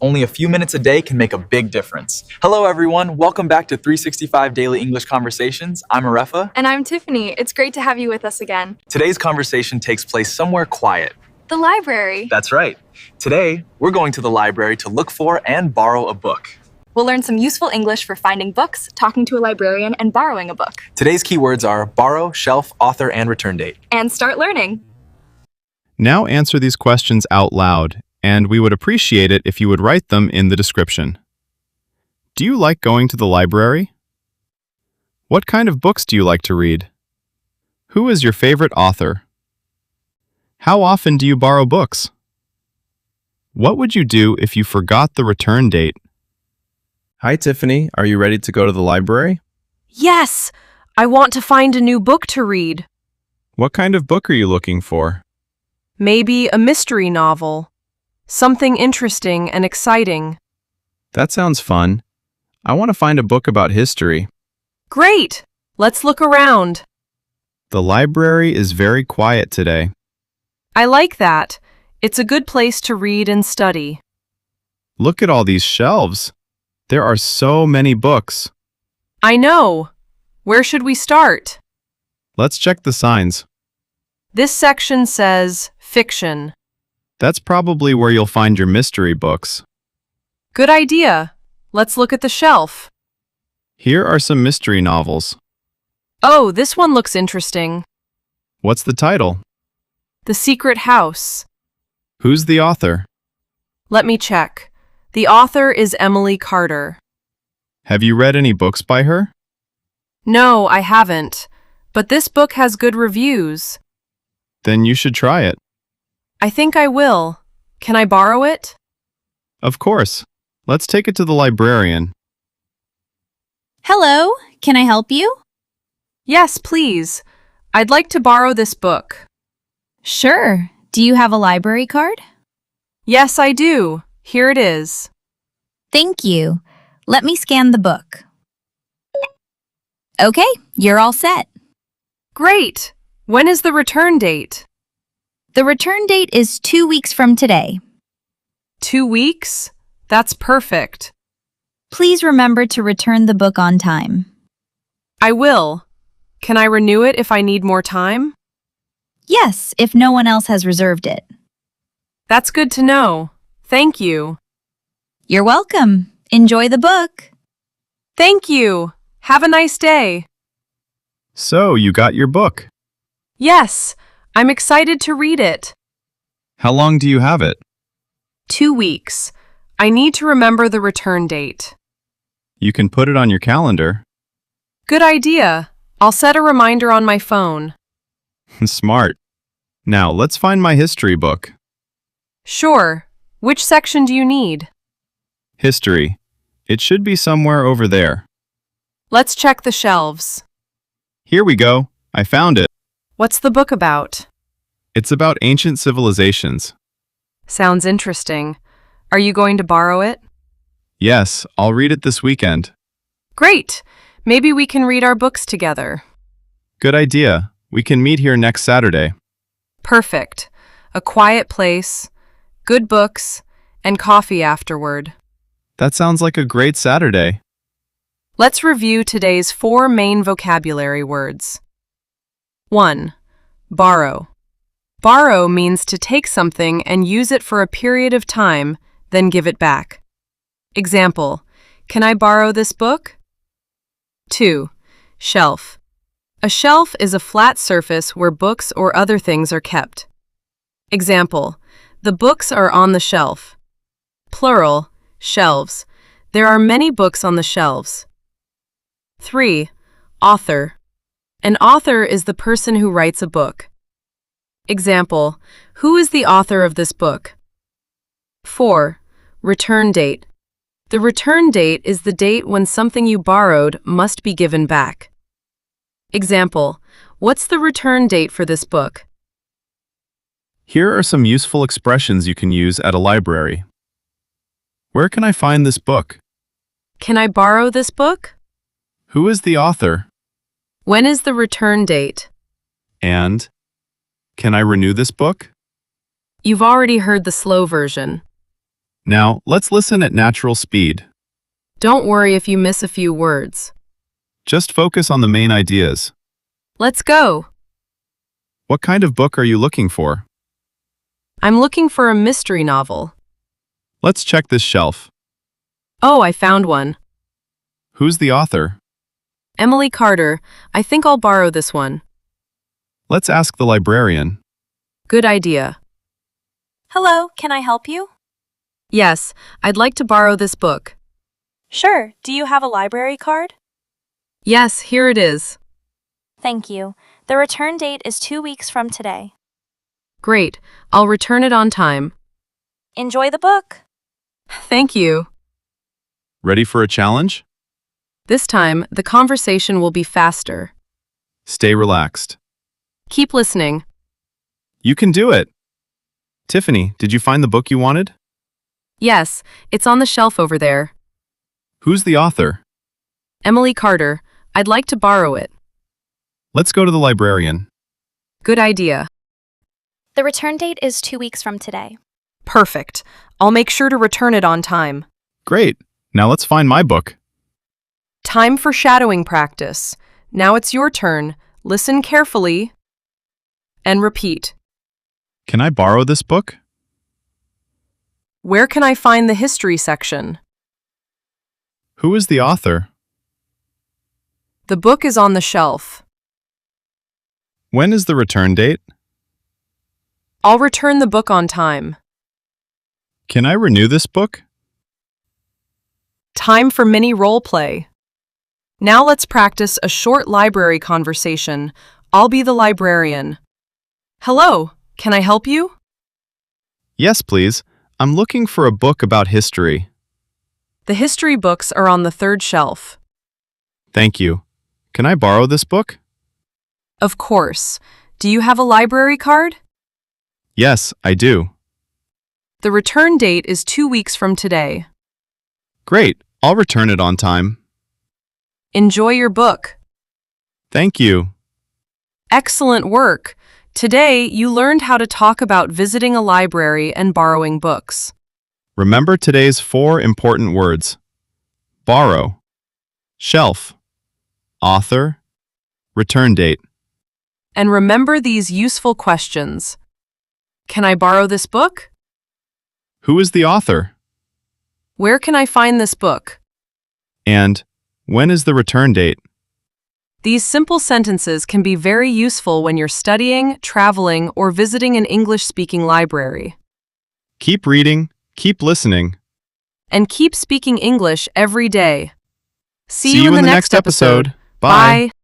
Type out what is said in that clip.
Only a few minutes a day can make a big difference. Hello everyone, welcome back to 365 Daily English Conversations. I'm Arrefa. And I'm Tiffany. It's great to have you with us again. Today's conversation takes place somewhere quiet. The library. That's right. Today, we're going to the library to look for and borrow a book. We'll learn some useful English for finding books, talking to a librarian, and borrowing a book. Today's keywords are borrow, shelf, author, and return date. And start learning. Now answer these questions out loud, and we would appreciate it if you would write them in the description. Do you like going to the library? What kind of books do you like to read? Who is your favorite author? How often do you borrow books? What would you do if you forgot the return date? Hi, Tiffany. Are you ready to go to the library? Yes! I want to find a new book to read. What kind of book are you looking for? Maybe a mystery novel. Something interesting and exciting. That sounds fun. I want to find a book about history. Great! Let's look around. The library is very quiet today. I like that. It's a good place to read and study. Look at all these shelves. There are so many books. I know. Where should we start? Let's check the signs. This section says fiction. That's probably where you'll find your mystery books. Good idea. Let's look at the shelf. Here are some mystery novels. Oh, this one looks interesting. What's the title? The Secret House. Who's the author? Let me check. The author is Emily Carter. Have you read any books by her? No, I haven't. But this book has good reviews. Then you should try it. I think I will. Can I borrow it? Of course. Let's take it to the librarian. Hello, can I help you? Yes, please. I'd like to borrow this book. Sure. Do you have a library card? Yes, I do. Here it is. Thank you. Let me scan the book. Okay, you're all set. Great! When is the return date? The return date is 2 weeks from today. 2 weeks? That's perfect. Please remember to return the book on time. I will. Can I renew it if I need more time? Yes, if no one else has reserved it. That's good to know. Thank you. You're welcome. Enjoy the book. Thank you. Have a nice day. So, you got your book. Yes, I'm excited to read it. How long do you have it? 2 weeks. I need to remember the return date. You can put it on your calendar. Good idea. I'll set a reminder on my phone. Smart. Now, let's find my history book. Sure. Which section do you need? History. It should be somewhere over there. Let's check the shelves. Here we go. I found it. What's the book about? It's about ancient civilizations. Sounds interesting. Are you going to borrow it? Yes, I'll read it this weekend. Great! Maybe we can read our books together. Good idea. We can meet here next Saturday. Perfect. A quiet place, good books, and coffee afterward. That sounds like a great Saturday. Let's review today's 4 main vocabulary words. 1. Borrow. Borrow means to take something and use it for a period of time, then give it back. Example, can I borrow this book? 2. Shelf. A shelf is a flat surface where books or other things are kept. Example, the books are on the shelf. Plural, shelves. There are many books on the shelves. 3. Author. An author is the person who writes a book. Example, who is the author of this book? 4. Return date. The return date is the date when something you borrowed must be given back. Example, what's the return date for this book? Here are some useful expressions you can use at a library. Where can I find this book? Can I borrow this book? Who is the author? When is the return date? And, can I renew this book? You've already heard the slow version. Now, let's listen at natural speed. Don't worry if you miss a few words. Just focus on the main ideas. Let's go. What kind of book are you looking for? I'm looking for a mystery novel. Let's check this shelf. Oh, I found one. Who's the author? Emily Carter. I think I'll borrow this one. Let's ask the librarian. Good idea. Hello, can I help you? Yes, I'd like to borrow this book. Sure. Do you have a library card? Yes, here it is. Thank you. The return date is 2 weeks from today. Great. I'll return it on time. Enjoy the book. Thank you. Ready for a challenge? This time, the conversation will be faster. Stay relaxed. Keep listening. You can do it. Tiffany, did you find the book you wanted? Yes, it's on the shelf over there. Who's the author? Emily Carter. I'd like to borrow it. Let's go to the librarian. Good idea. The return date is 2 weeks from today. Perfect. I'll make sure to return it on time. Great. Now let's find my book. Time for shadowing practice. Now it's your turn. Listen carefully and repeat. Can I borrow this book? Where can I find the history section? Who is the author? The book is on the shelf. When is the return date? I'll return the book on time. Can I renew this book? Time for mini role play. Now let's practice a short library conversation. I'll be the librarian. Hello, can I help you? Yes, please. I'm looking for a book about history. The history books are on the third shelf. Thank you. Can I borrow this book? Of course. Do you have a library card? Yes, I do. The return date is 2 weeks from today. Great. I'll return it on time. Enjoy your book. Thank you. Excellent work. Today, you learned how to talk about visiting a library and borrowing books. Remember today's 4 important words: borrow, shelf, author, return date. And remember these useful questions. Can I borrow this book? Who is the author? Where can I find this book? And when is the return date? These simple sentences can be very useful when you're studying, traveling, or visiting an English-speaking library. Keep reading, keep listening. And keep speaking English every day. See you in the next episode. Bye. Bye.